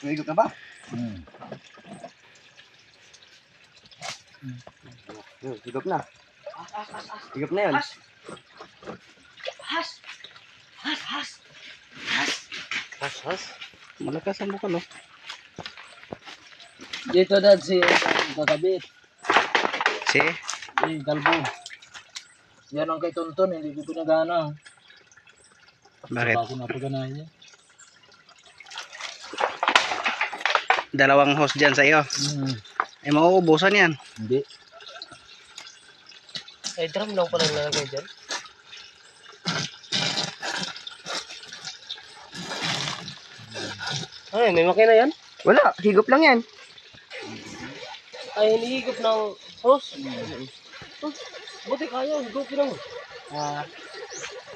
Nahigop na ba? Higop na. Higop na yun. Has. Malakas ang bukal, oh. Dito dad si kakabit. Si? Si Galbo. Yan ang kay Tonton, hindi ko pinagana. Bakit? Ako napaganahin niya. Dalawang host dyan sa iyo. Eh, mauubusan yan. Hindi. Ay, drum lang pala nalagay dyan. Ay, may makina yan? Wala, higop lang yan. Ay, hinihigop ng hose. Buti kaya, higopin lang.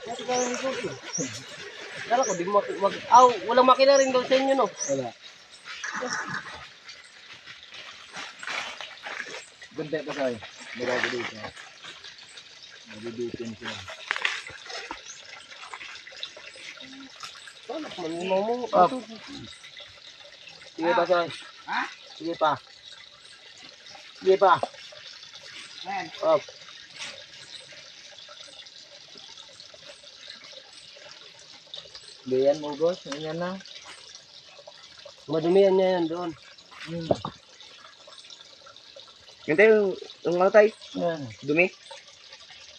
Buti kaya higopin. Kala ko, di mo walang makina rin daw sa inyo, no? Wala. Ganda pa sa'yo. Bago dito. Mabibitin siya. Wala, manimaw mo. Up. Sige pa sa'yo. Sige pa. Sige pa. Up. Ganyan mo, boss. Ganyan na. Madumihan niya yan doon. Ganito yung ano tayo? Yan. Dumi.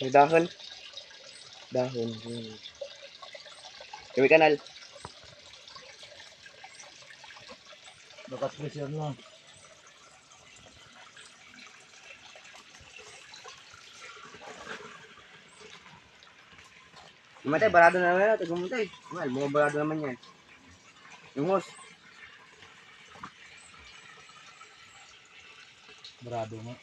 May dahon. Dahon. Kami kanal. Bakat pressure na. Mamatay, barado na naman yan. Tagumatay. Well, mga barado naman yan. Yung host. Brado nga.